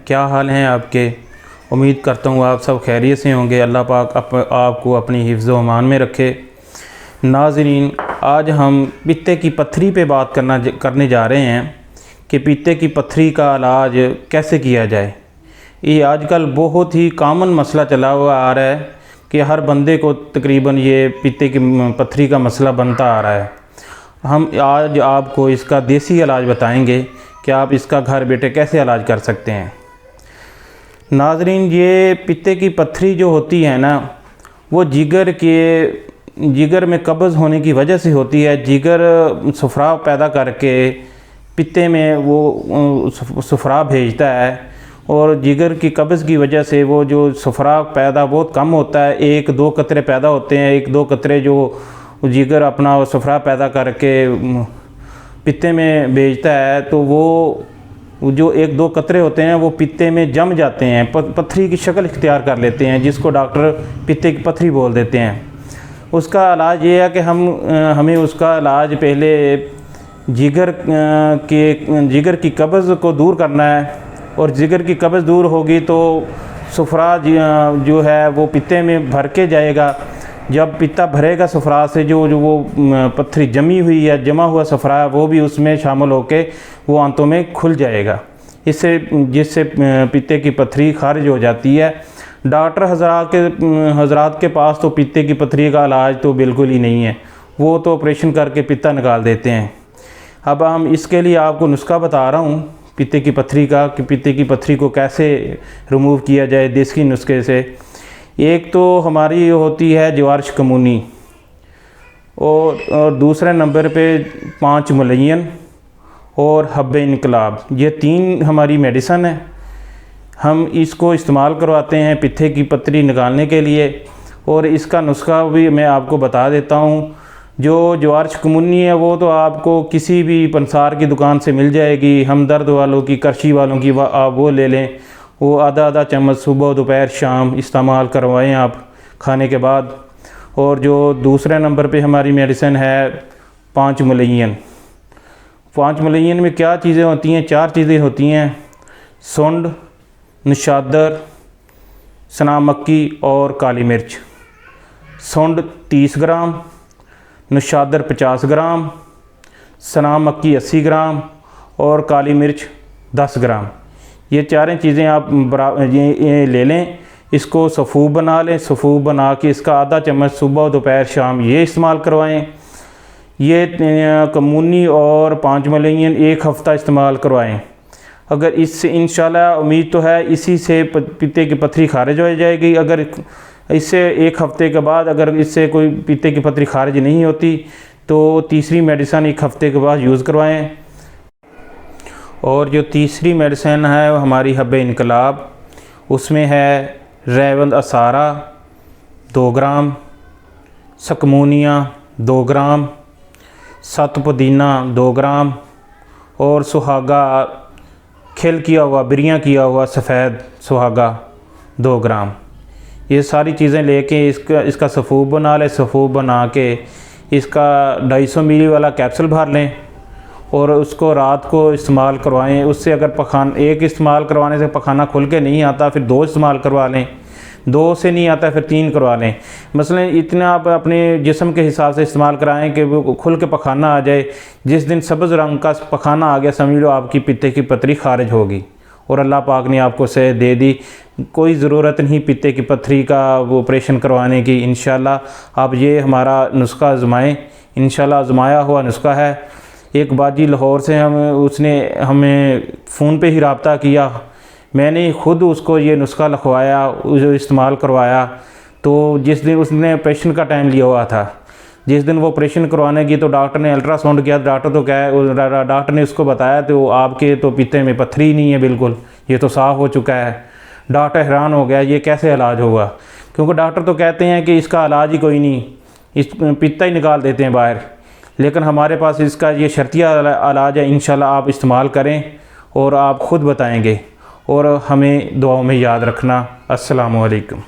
क्या हाल हैं आपके। उम्मीद करता हूँ आप सब खैरियत से होंगे। अल्लाह पाक आपको अपनी हिफ्ज़ व अमान में रखे। नाज़रीन, आज हम पित्ते की पत्थरी पे बात करने जा रहे हैं कि पित्ते की पत्थरी का इलाज कैसे किया जाए। ये आजकल बहुत ही कॉमन मसला चला हुआ आ रहा है कि हर बंदे को तकरीबन ये पित्ते की पत्थरी का मसला बनता आ रहा है। हम आज आपको इसका देसी इलाज बताएंगे कि आप इसका घर बैठे कैसे इलाज कर सकते हैं। नाज़रीन, ये पित्ते की पत्थरी जो होती है ना, वो जिगर में कब्ज़ होने की वजह से होती है। जिगर सफ़रा पैदा करके पित्ते में वो सफ़रा भेजता है और जिगर की कब्ज़ की वजह से वो जो सफ़रा पैदा बहुत कम होता है, 1-2 कतरे पैदा होते हैं। 1-2 कतरे जो जिगर अपना सफ़रा पैदा करके पित्ते में भेजता है, तो वो जो 1-2 कतरे होते हैं वो पित्ते में जम जाते हैं, पत्थरी की शक्ल इख्तियार कर लेते हैं, जिसको डॉक्टर पित्ते की पत्थरी बोल देते हैं। उसका इलाज ये है कि हमें उसका इलाज पहले जिगर की कब्ज़ को दूर करना है। और जिगर की कब्ज़ दूर होगी तो सफ़रा जो है वो पित्ते में भर के जाएगा। जब पित्ता भरेगा सफ़रा से, जो वो पत्थरी जमी हुई है, जमा हुआ सफ़रा है, वो भी उसमें शामिल होके वो आंतों में खुल जाएगा, जिससे पित्ते की पत्थरी खारिज हो जाती है। डॉक्टर हज़रात के पास तो पित्ते की पत्थरी का इलाज तो बिल्कुल ही नहीं है, वो तो ऑपरेशन करके पित्ता निकाल देते हैं। अब हम इसके लिए आपको नुस्खा बता रहा हूँ पित्ते की पत्थरी का, कि पित्ते की पत्थरी को कैसे रिमूव किया जाए देसी नुस्खे से। एक तो हमारी होती है जवारश कमूनी, और दूसरे नंबर पे 5 मलयन और हब्बे इनकलाब। ये 3 हमारी मेडिसन है। हम इसको इस्तेमाल करवाते हैं पित्ते की पत्थरी निकालने के लिए। और इसका नुस्खा भी मैं आपको बता देता हूँ। जो जवारश कमूनी है वो तो आपको किसी भी पंसार की दुकान से मिल जाएगी। हमदर्द वालों की, करशी वालों की आप वो ले लें। वो आधा चम्मच सुबह, दोपहर, शाम इस्तेमाल करवाएं आप खाने के बाद। और जो दूसरे नंबर पे हमारी मेडिसिन है 5 मलयन। 5 मलयन में क्या चीज़ें होती हैं? 4 चीज़ें होती हैं: सुंड, नशादर, सना मक्की और काली मिर्च। सुंड 30 ग्राम, नशादर 50 ग्राम, सना मक्की 80 ग्राम और काली मिर्च 10 ग्राम। ये 4 चीज़ें आप ये ले लें। इसको सफ़ूब बना लें। सफ़ूब बना के इसका आधा चम्मच सुबह, दोपहर, शाम ये इस्तेमाल करवाएं। ये कमूनी और 5 मलयन 1 हफ़्ता इस्तेमाल करवाएं। अगर इससे इंशाल्लाह उम्मीद तो है इसी से पित्ते की पत्थरी खारिज हो जाएगी। अगर इससे 1 हफ़्ते के बाद अगर इससे कोई पित्ते की पत्थरी खारिज नहीं होती तो तीसरी मेडिसिन 1 हफ़्ते के बाद यूज़ करवाएं। और जो तीसरी मेडिसिन है हमारी हब्बे इनकलाब, उसमें है रेवंद असारा 2 ग्राम, सकमूनिया 2 ग्राम, सत पुदीना 2 ग्राम और सुहागा खिल किया हुआ, बिरियाँ किया हुआ सफ़ेद सुहागा 2 ग्राम। ये सारी चीज़ें लेके इसका सफ़ूब बना लें। सफ़ूब बना के इसका 250 मिली वाला कैप्सूल भर लें और उसको रात को इस्तेमाल करवाएं। उससे अगर एक इस्तेमाल करवाने से पखाना खुल के नहीं आता, फिर 2 इस्तेमाल करवा लें। 2 से नहीं आता फिर 3 करवा लें। मसलन इतना आप अपने जिस्म के हिसाब से इस्तेमाल कराएं कि वो खुल के पखाना आ जाए। जिस दिन सब्ज़ रंग का पखाना आ गया, समझ लो आपकी पित्ते की पत्थरी खारिज होगी और अल्लाह पाक ने आपको सेहत दे दी। कोई ज़रूरत नहीं पित्ते की पत्थरी का वो ऑपरेशन करवाने की। इंशाल्लाह आप ये हमारा नुस्खा आज़माएँ। इंशाल्लाह आज़माया हुआ नुस्खा है। एक बाजी लाहौर से उसने हमें फ़ोन पे ही रब्ता किया। मैंने खुद उसको ये नुस्खा लिखवाया, जो इस्तेमाल करवाया। तो जिस दिन उसने ऑपरेशन का टाइम लिया हुआ था, जिस दिन वो ऑपरेशन करवाने की, तो डॉक्टर ने अल्ट्रासाउंड किया। डॉक्टर ने उसको बताया तो आपके तो पित्ते में पत्थरी नहीं है, बिल्कुल ये तो साफ़ हो चुका है। डॉक्टर हैरान हो गया, ये कैसे इलाज होगा? क्योंकि डॉक्टर तो कहते हैं कि इसका इलाज ही कोई नहीं, इस पित्ता ही निकाल देते हैं बाहर। लेकिन हमारे पास इसका ये शर्तिया इलाज है। इंशाल्लाह आप इस्तेमाल करें और आप ख़ुद बताएंगे और हमें दुआओं में याद रखना। अस्सलामु अलैकुम।